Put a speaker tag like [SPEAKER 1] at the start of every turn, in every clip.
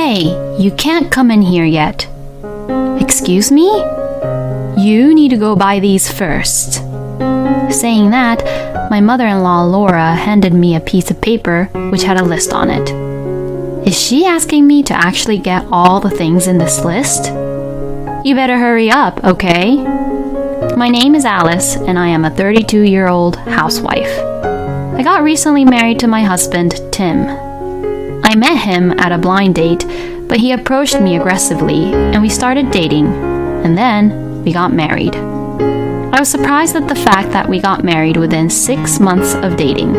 [SPEAKER 1] Hey, you can't come in here yet. Excuse me? You need to go buy these first. Saying that, my mother-in-law Laura handed me a piece of paper which had a list on it. Is she asking me to actually get all the things in this list? You better hurry up, okay? My name is Alice, and I am a 32-year-old housewife. I got recently married to my husband, Tim. I met him at a blind date, but he approached me aggressively, and we started dating, and then we got married. I was surprised at the fact that we got married within 6 months of dating.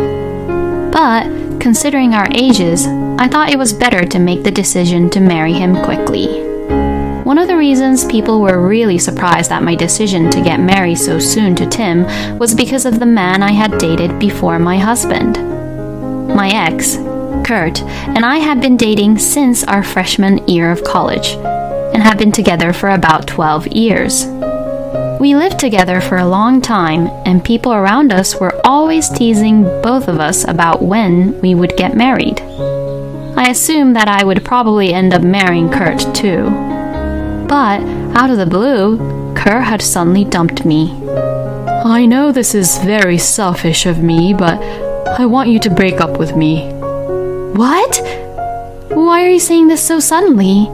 [SPEAKER 1] But, considering our ages, I thought it was better to make the decision to marry him quickly. One of the reasons people were really surprised at my decision to get married so soon to Tim was because of the man I had dated before my husband. My ex, Kurt, and I had been dating since our freshman year of college, and had been together for about 12 years. We lived together for a long time, and people around us were always teasing both of us about when we would get married. I assumed that I would probably end up marrying Kurt too. But, out of the blue, Kurt had suddenly dumped me. I know this is very selfish of me, but I want you to break up with me. What? Why are you saying this so suddenly?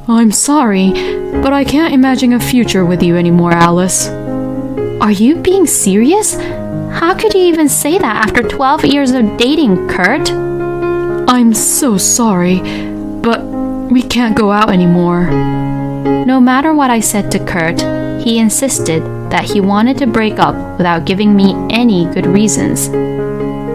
[SPEAKER 1] I'm sorry, but I can't imagine a future with you anymore, Alice. Are you being serious? How could you even say that after 12 years of dating, Kurt? I'm so sorry, but we can't go out anymore. No matter what I said to Kurt, he insisted that he wanted to break up without giving me any good reasons.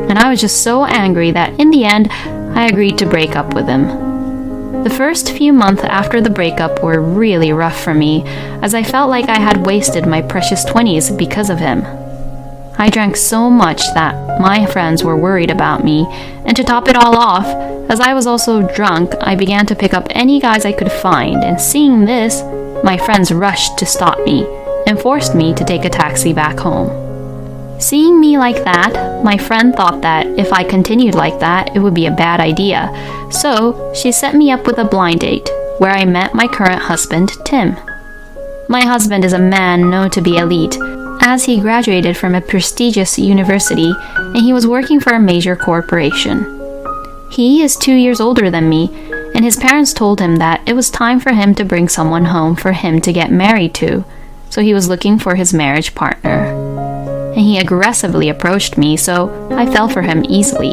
[SPEAKER 1] And I was just so angry that in the end, I agreed to break up with him. The first few months after the breakup were really rough for me, as I felt like I had wasted my precious 20s because of him. I drank so much that my friends were worried about me, and to top it all off, as I was also drunk, I began to pick up any guys I could find, and seeing this, my friends rushed to stop me and forced me to take a taxi back home. Seeing me like that, my friend thought that if I continued like that, it would be a bad idea, so she set me up with a blind date, where I met my current husband, Tim. My husband is a man known to be elite, as he graduated from a prestigious university and he was working for a major corporation. He is 2 years older than me, and his parents told him that it was time for him to bring someone home for him to get married to, so he was looking for his marriage partner. And he aggressively approached me, so I fell for him easily.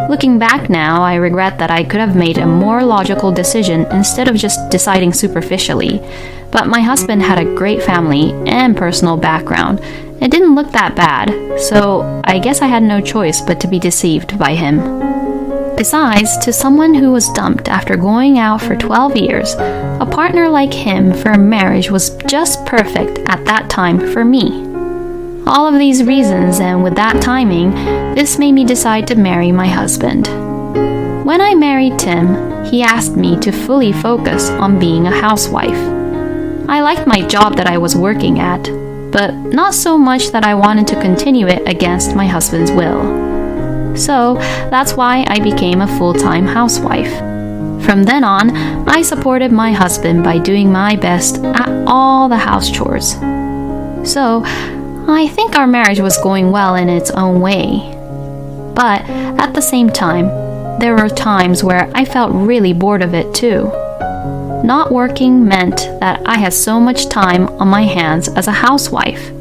[SPEAKER 1] Looking back now, I regret that I could have made a more logical decision instead of just deciding superficially, but my husband had a great family and personal background. It didn't look that bad, so I guess I had no choice but to be deceived by him. Besides, to someone who was dumped after going out for 12 years, a partner like him for marriage was just perfect at that time for me. All of these reasons, and with that timing, this made me decide to marry my husband. When I married Tim, he asked me to fully focus on being a housewife. I liked my job that I was working at, but not so much that I wanted to continue it against my husband's will. So that's why I became a full-time housewife. From then on, I supported my husband by doing my best at all the house chores. So, I think our marriage was going well in its own way. But at the same time, there were times where I felt really bored of it too. Not working meant that I had so much time on my hands as a housewife.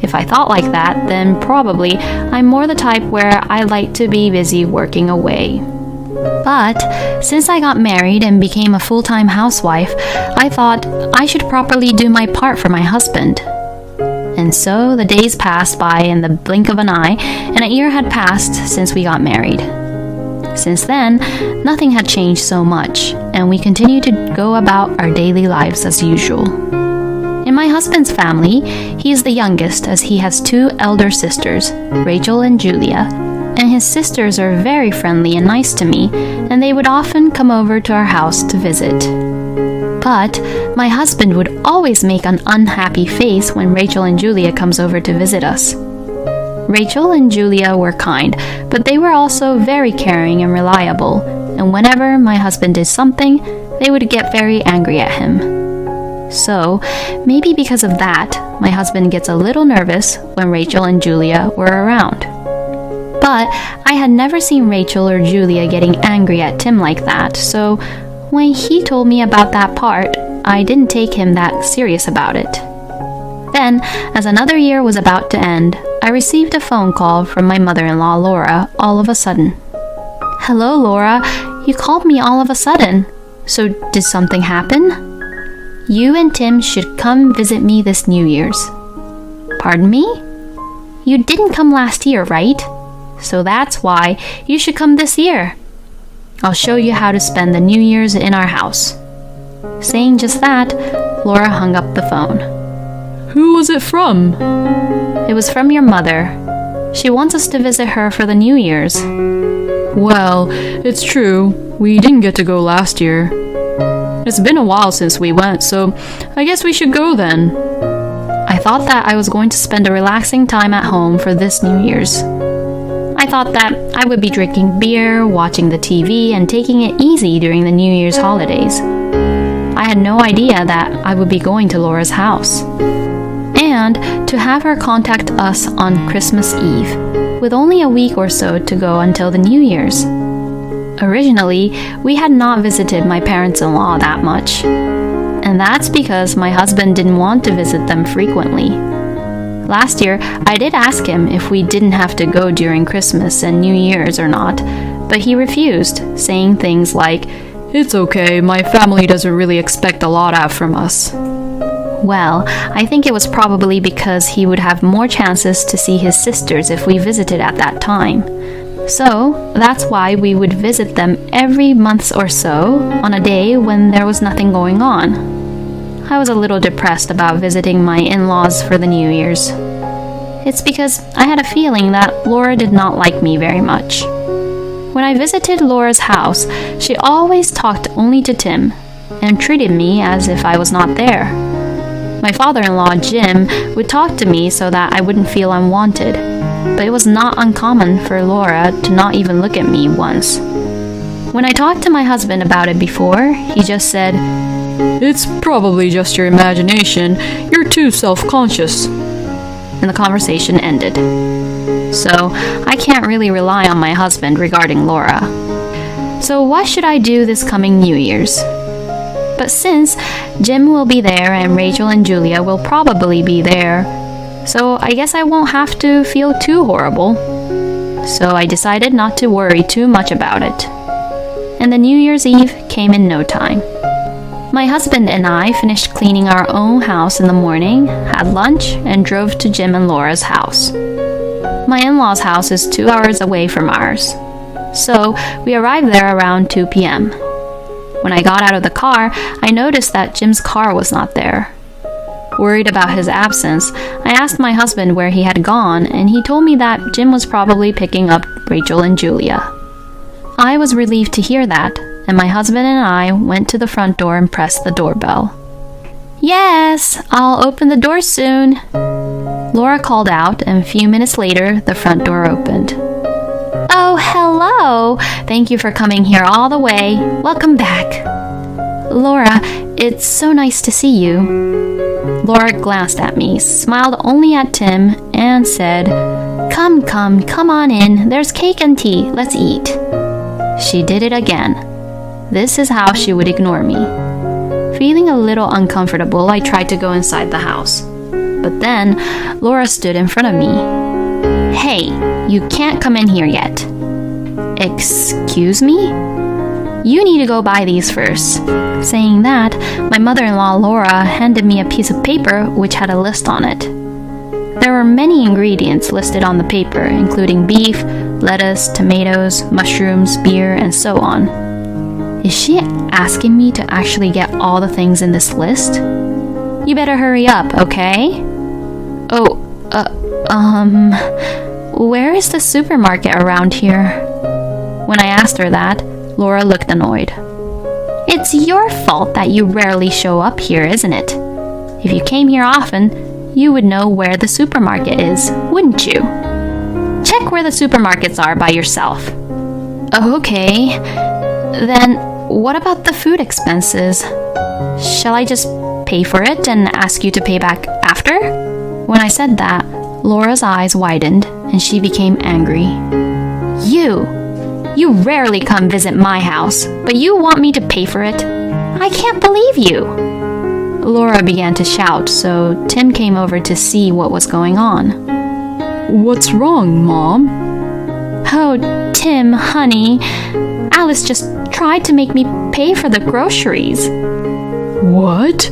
[SPEAKER 1] If I thought like that, then probably I'm more the type where I like to be busy working away. But since I got married and became a full-time housewife, I thought I should properly do my part for my husband. And so the days passed by in the blink of an eye, and a year had passed since we got married. Since then, nothing had changed so much, and we continued to go about our daily lives as usual. In my husband's family, he is the youngest as he has 2 elder sisters, Rachel and Julia, and his sisters are very friendly and nice to me, and they would often come over to our house to visit. But my husband would always make an unhappy face when Rachel and Julia comes over to visit us. Rachel and Julia were kind, but they were also very caring and reliable, and and whenever my husband did something, they would get very angry at him. So, maybe because of that, my husband gets a little nervous when Rachel and Julia were around. But I had never seen Rachel or Julia getting angry at Tim like that, so when he told me about that part, I didn't take him that serious about it. Then, as another year was about to end, I received a phone call from my mother-in-law, Laura, all of a sudden. "Hello, Laura. You called me all of a sudden. So did something happen? You and Tim should come visit me this New Year's." "Pardon me? You didn't come last year, right? So that's why you should come this year. I'll show you how to spend the New Year's in our house." Saying just that, Laura hung up the phone.
[SPEAKER 2] "Who was it from?"
[SPEAKER 1] "It was from your mother. She wants us to visit her for the New Year's."
[SPEAKER 2] "Well, it's true. We didn't get to go last year. It's been a while since we went, so I guess we should go then."
[SPEAKER 1] I thought that I was going to spend a relaxing time at home for this New Year's. I thought that I would be drinking beer, watching the TV, and taking it easy during the New Year's holidays. I had no idea that I would be going to Laura's house. And to have her contact us on Christmas Eve, with only a week or so to go until the New Year's. Originally, we had not visited my parents-in-law that much. And that's because my husband didn't want to visit them frequently. Last year, I did ask him if we didn't have to go during Christmas and New Year's or not, but he refused, saying things like,
[SPEAKER 2] "It's okay, my family doesn't really expect a lot out from us."
[SPEAKER 1] Well, I think it was probably because he would have more chances to see his sisters if we visited at that time. So, that's why we would visit them every month or so, on a day when there was nothing going on. I was a little depressed about visiting my in-laws for the New Year's. It's because I had a feeling that Laura did not like me very much. When I visited Laura's house, she always talked only to Tim, and treated me as if I was not there. My father-in-law, Jim, would talk to me so that I wouldn't feel unwanted, but it was not uncommon for Laura to not even look at me once. When I talked to my husband about it before, he just said,
[SPEAKER 2] "It's probably just your imagination. You're too self-conscious."
[SPEAKER 1] And the conversation ended. So, I can't really rely on my husband regarding Laura. So what should I do this coming New Year's? But since Jim will be there and Rachel and Julia will probably be there, so I guess I won't have to feel too horrible. So I decided not to worry too much about it. And the New Year's Eve came in no time. My husband and I finished cleaning our own house in the morning, had lunch, and drove to Jim and Laura's house. My in-laws' house is 2 hours away from ours, so we arrived there around 2 p.m. When I got out of the car, I noticed that Jim's car was not there. Worried about his absence, I asked my husband where he had gone, and he told me that Jim was probably picking up Rachel and Julia. I was relieved to hear that, and my husband and I went to the front door and pressed the doorbell. "Yes, I'll open the door soon," Laura called out, and a few minutes later, the front door opened. "Oh, hello! Thank you for coming here all the way. Welcome back." "Laura, it's so nice to see you." Laura glanced at me, smiled only at Tim, and said, Come on in. There's cake and tea. Let's eat." She did it again. This is how she would ignore me. Feeling a little uncomfortable, I tried to go inside the house. But then, Laura stood in front of me. "Hey, you can't come in here yet." "Excuse me? You need to go buy these first." Saying that, my mother-in-law Laura handed me a piece of paper which had a list on it. There were many ingredients listed on the paper, including beef, lettuce, tomatoes, mushrooms, beer, and so on. Is she asking me to actually get all the things in this list? You better hurry up, okay? Oh, where is the supermarket around here? When I asked her that, Laura looked annoyed. It's your fault that you rarely show up here, isn't it? If you came here often, you would know where the supermarket is, wouldn't you? Check where the supermarkets are by yourself. Oh, okay. Then what about the food expenses? Shall I just pay for it and ask you to pay back after? When I said that, Laura's eyes widened and she became angry. You rarely come visit my house, but you want me to pay for it? I can't believe you. Laura began to shout, so Tim came over to see what was going on.
[SPEAKER 2] What's wrong, Mom?
[SPEAKER 1] Oh, Tim, honey, Alice just tried to make me pay for the groceries.
[SPEAKER 2] What?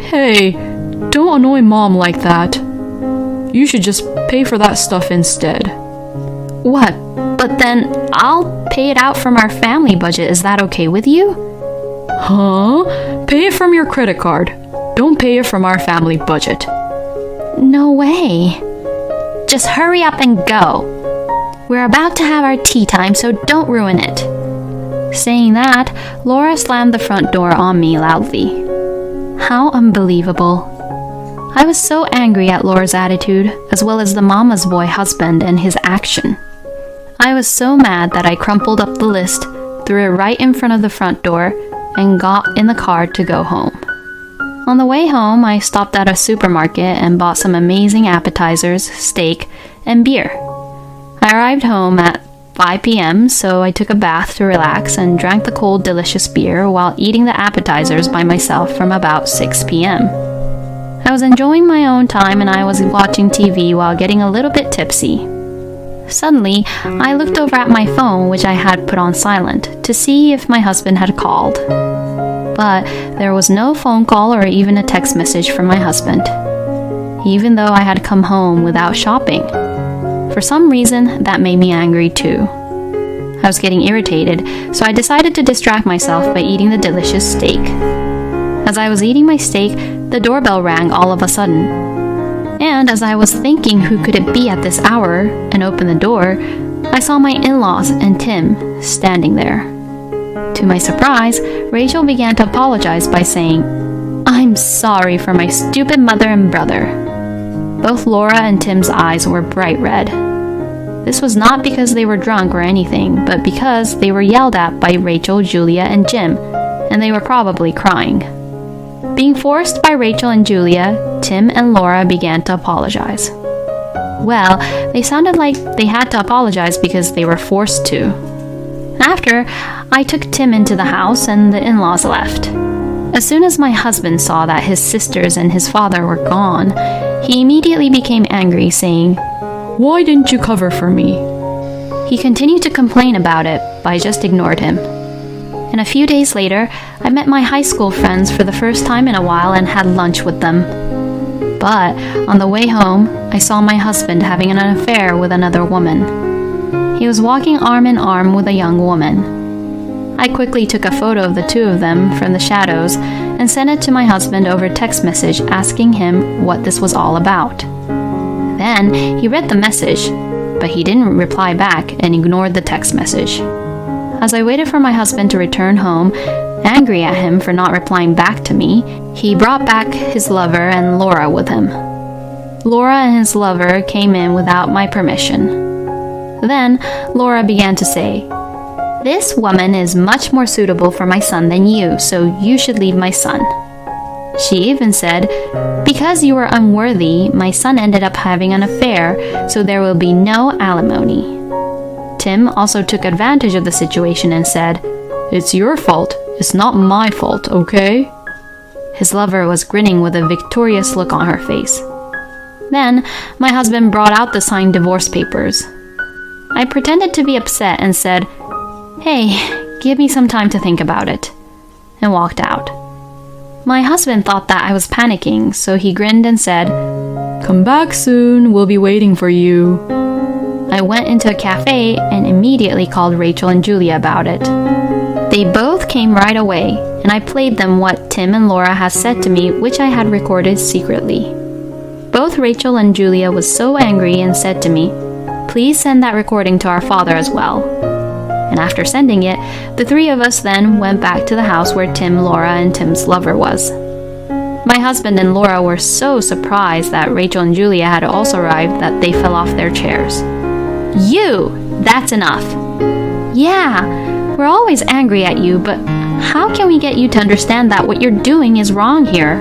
[SPEAKER 2] Hey, don't annoy Mom like that. You should just pay for that stuff instead.
[SPEAKER 1] What? But then I'll pay it out from our family budget. Is that okay with you?
[SPEAKER 2] Huh? Pay it from your credit card. Don't pay it from our family budget.
[SPEAKER 1] No way. Just hurry up and go. We're about to have our tea time, so don't ruin it. Saying that, Laura slammed the front door on me loudly. How unbelievable. I was so angry at Laura's attitude, as well as the mama's boy husband and his action. I was so mad that I crumpled up the list, threw it right in front of the front door, and got in the car to go home. On the way home, I stopped at a supermarket and bought some amazing appetizers, steak, and beer. I arrived home at 5 p.m., so I took a bath to relax and drank the cold, delicious beer while eating the appetizers by myself from about 6 p.m. I was enjoying my own time and I was watching TV while getting a little bit tipsy. Suddenly, I looked over at my phone, which I had put on silent, to see if my husband had called. But there was no phone call or even a text message from my husband, even though I had come home without shopping. For some reason, that made me angry too. I was getting irritated, so I decided to distract myself by eating the delicious steak. As I was eating my steak, the doorbell rang all of a sudden. And as I was thinking who could it be at this hour and opened the door, I saw my in-laws and Tim standing there. To my surprise, Rachel began to apologize by saying, "I'm sorry for my stupid mother and brother." Both Laura and Tim's eyes were bright red. This was not because they were drunk or anything, but because they were yelled at by Rachel, Julia, and Jim, and they were probably crying. Being forced by Rachel and Julia, Tim and Laura began to apologize. Well, they sounded like they had to apologize because they were forced to. After, I took Tim into the house and the in-laws left. As soon as my husband saw that his sisters and his father were gone, he immediately became angry, saying,
[SPEAKER 2] "Why didn't you cover for me?"
[SPEAKER 1] He continued to complain about it, but I just ignored him. And a few days later, I met my high school friends for the first time in a while and had lunch with them. But on the way home, I saw my husband having an affair with another woman. He was walking arm in arm with a young woman. I quickly took a photo of the two of them from the shadows and sent it to my husband over text message asking him what this was all about. Then he read the message, but he didn't reply back and ignored the text message. As I waited for my husband to return home, angry at him for not replying back to me, he brought back his lover and Laura with him. Laura and his lover came in without my permission. Then Laura began to say, "This woman is much more suitable for my son than you, so you should leave my son." She even said, "Because you were unworthy, my son ended up having an affair, so there will be no alimony." Tim also took advantage of the situation and said, "It's your fault. It's not my fault, okay?" His lover was grinning with a victorious look on her face. Then my husband brought out the signed divorce papers. I pretended to be upset and said, "Hey, give me some time to think about it," and walked out. My husband thought that I was panicking, so he grinned and said, "Come back soon, we'll be waiting for you." I went into a cafe and immediately called Rachel and Julia about it. They both came right away, and I played them what Tim and Laura had said to me, which I had recorded secretly. Both Rachel and Julia was so angry and said to me, "Please send that recording to our father as well." And after sending it, the three of us then went back to the house where Tim, Laura, and Tim's lover was. My husband and Laura were so surprised that Rachel and Julia had also arrived that they fell off their chairs. "You! That's enough." "Yeah, We're always angry at you, but how can we get you to understand that what you're doing is wrong here?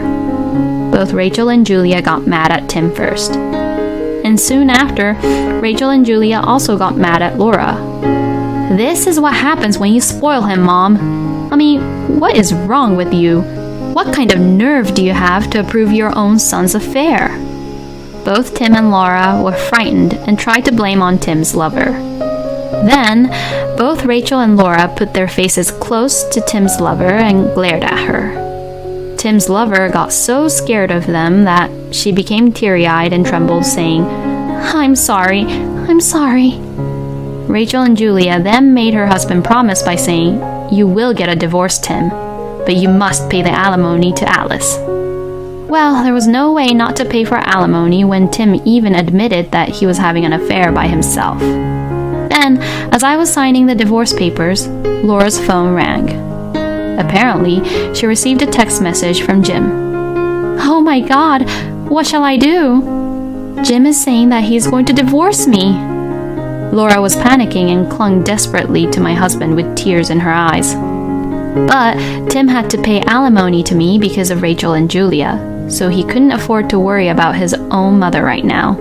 [SPEAKER 1] Both Rachel and Julia got mad at Tim first. And soon after, Rachel and Julia also got mad at Laura. This is what happens when you spoil him, Mom. I mean, what is wrong with you? What kind of nerve do you have to approve your own son's affair? Both Tim and Laura were frightened and tried to blame on Tim's lover. Then, both Rachel and Laura put their faces close to Tim's lover and glared at her. Tim's lover got so scared of them that she became teary-eyed and trembled, saying, "I'm sorry, I'm sorry." Rachel and Julia then made her husband promise by saying, "You will get a divorce, Tim, but you must pay the alimony to Alice." Well, there was no way not to pay for alimony when Tim even admitted that he was having an affair by himself. Then, as I was signing the divorce papers, Laura's phone rang. Apparently, she received a text message from Jim. "Oh my God, what shall I do? Jim is saying that he's going to divorce me." Laura was panicking and clung desperately to my husband with tears in her eyes. But Tim had to pay alimony to me because of Rachel and Julia, so he couldn't afford to worry about his own mother right now.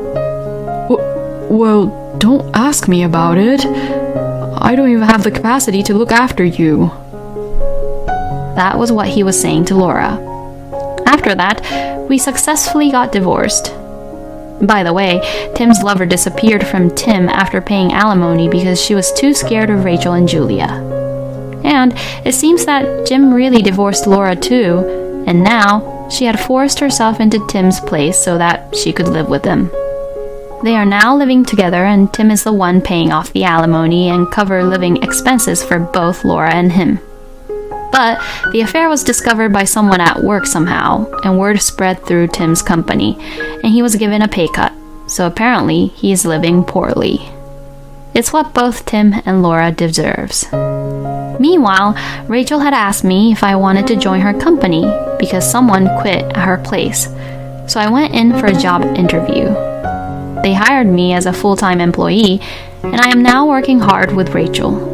[SPEAKER 2] Well, don't ask me about it. I don't even have the capacity to look after you.
[SPEAKER 1] That was what he was saying to Laura. After that, we successfully got divorced. By the way, Tim's lover disappeared from Tim after paying alimony because she was too scared of Rachel and Julia. And it seems that Jim really divorced Laura too, and now she had forced herself into Tim's place so that she could live with him. They are now living together, and Tim is the one paying off the alimony and cover living expenses for both Laura and him. But the affair was discovered by someone at work somehow, and word spread through Tim's company, and he was given a pay cut, so apparently he is living poorly. It's what both Tim and Laura deserves. Meanwhile, Rachel had asked me if I wanted to join her company because someone quit at her place, so I went in for a job interview. They hired me as a full-time employee, and I am now working hard with Rachel.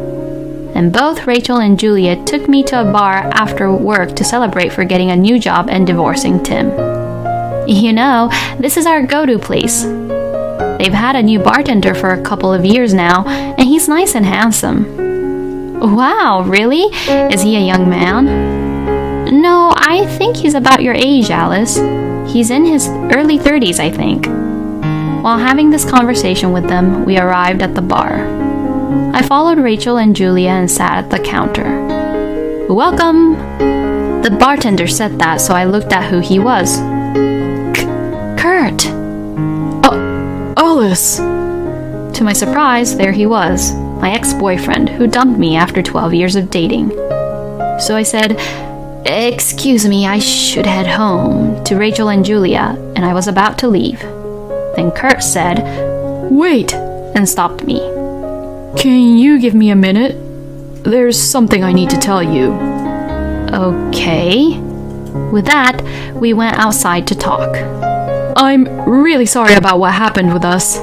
[SPEAKER 1] And both Rachel and Julia took me to a bar after work to celebrate for getting a new job and divorcing Tim. You know, this is our go-to place. They've had a new bartender for a couple of years now, and he's nice and handsome. Wow, really? Is he a young man? No, I think he's about your age, Alice. He's in his early 30s, I think. While having this conversation with them, we arrived at the bar. I followed Rachel and Julia and sat at the counter. "Welcome!" The bartender said that, so I looked at who he was. Kurt!
[SPEAKER 2] Alice!
[SPEAKER 1] To my surprise, there he was, my ex-boyfriend who dumped me after 12 years of dating. So I said, "Excuse me, I should head home," to Rachel and Julia, and I was about to leave. Then Kurt said,
[SPEAKER 2] "Wait!"
[SPEAKER 1] and stopped me.
[SPEAKER 2] "Can you give me a minute? There's something I need to tell you."
[SPEAKER 1] Okay. With that, we went outside to talk.
[SPEAKER 2] "I'm really sorry about what happened with us."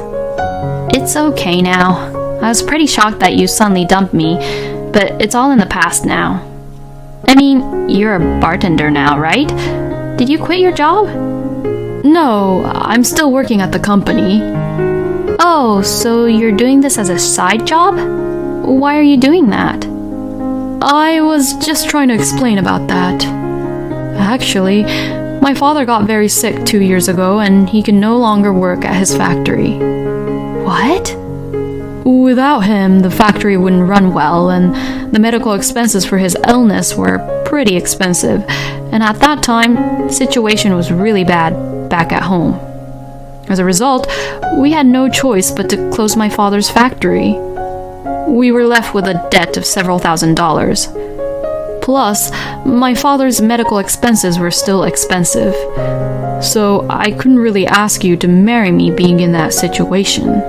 [SPEAKER 1] It's okay now. I was pretty shocked that you suddenly dumped me, but it's all in the past now. I mean, you're a bartender now, right? Did you quit your job?
[SPEAKER 2] No, I'm still working at the company.
[SPEAKER 1] Oh, so you're doing this as a side job? Why are you doing that?
[SPEAKER 2] I was just trying to explain about that. Actually, my father got very sick 2 years ago and he can no longer work at his factory.
[SPEAKER 1] What?
[SPEAKER 2] Without him, the factory wouldn't run well, and the medical expenses for his illness were pretty expensive, and at that time, the situation was really bad back at home. As a result, we had no choice but to close my father's factory. We were left with a debt of several $1,000s. Plus, my father's medical expenses were still expensive, so I couldn't really ask you to marry me being in that situation.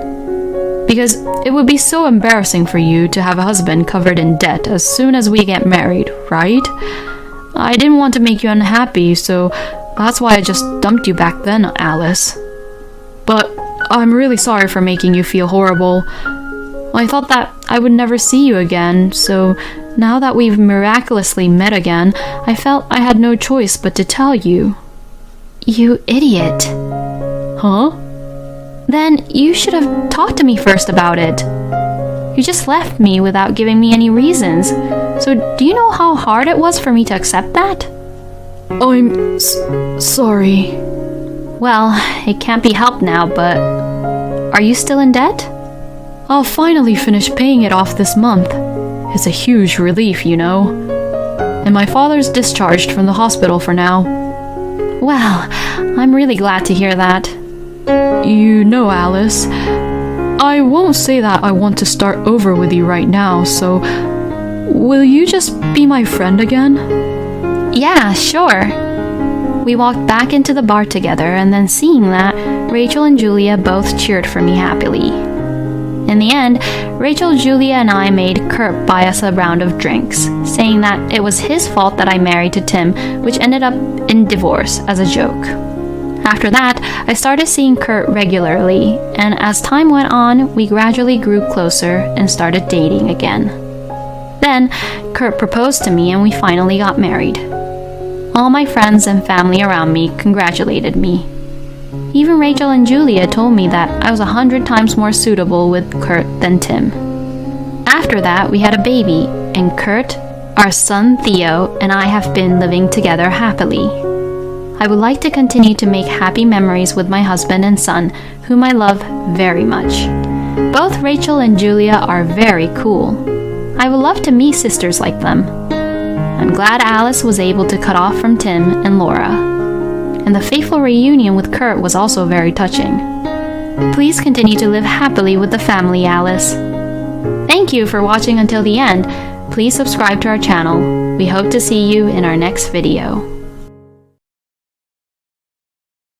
[SPEAKER 2] Because it would be so embarrassing for you to have a husband covered in debt as soon as we get married, right? I didn't want to make you unhappy, so that's why I just dumped you back then, Alice. But I'm really sorry for making you feel horrible. I thought that I would never see you again, so now that we've miraculously met again, I felt I had no choice but to tell you.
[SPEAKER 1] You idiot.
[SPEAKER 2] Huh?
[SPEAKER 1] Then you should have talked to me first about it. You just left me without giving me any reasons. So do you know how hard it was for me to accept that?
[SPEAKER 2] I'm sorry.
[SPEAKER 1] Well, it can't be helped now, but are you still in debt?
[SPEAKER 2] I'll finally finish paying it off this month. It's a huge relief, you know. And my father's discharged from the hospital for now.
[SPEAKER 1] Well, I'm really glad to hear that.
[SPEAKER 2] You know, Alice, I won't say that I want to start over with you right now, so will you just be my friend again?
[SPEAKER 1] Yeah, sure. We walked back into the bar together, and then seeing that, Rachel and Julia both cheered for me happily. In the end, Rachel, Julia, and I made Kurt buy us a round of drinks, saying that it was his fault that I married to Tim, which ended up in divorce as a joke. After that, I started seeing Kurt regularly, and as time went on, we gradually grew closer and started dating again. Then, Kurt proposed to me and we finally got married. All my friends and family around me congratulated me. Even Rachel and Julia told me that I was 100 times more suitable with Kurt than Tim. After that, we had a baby, and Kurt, our son Theo, and I have been living together happily. I would like to continue to make happy memories with my husband and son, whom I love very much. Both Rachel and Julia are very cool. I would love to meet sisters like them. I'm glad Alice was able to cut off from Tim and Laura. And the fateful reunion with Kurt was also very touching. Please continue to live happily with the family, Alice. Thank you for watching until the end. Please subscribe to our channel. We hope to see you in our next video.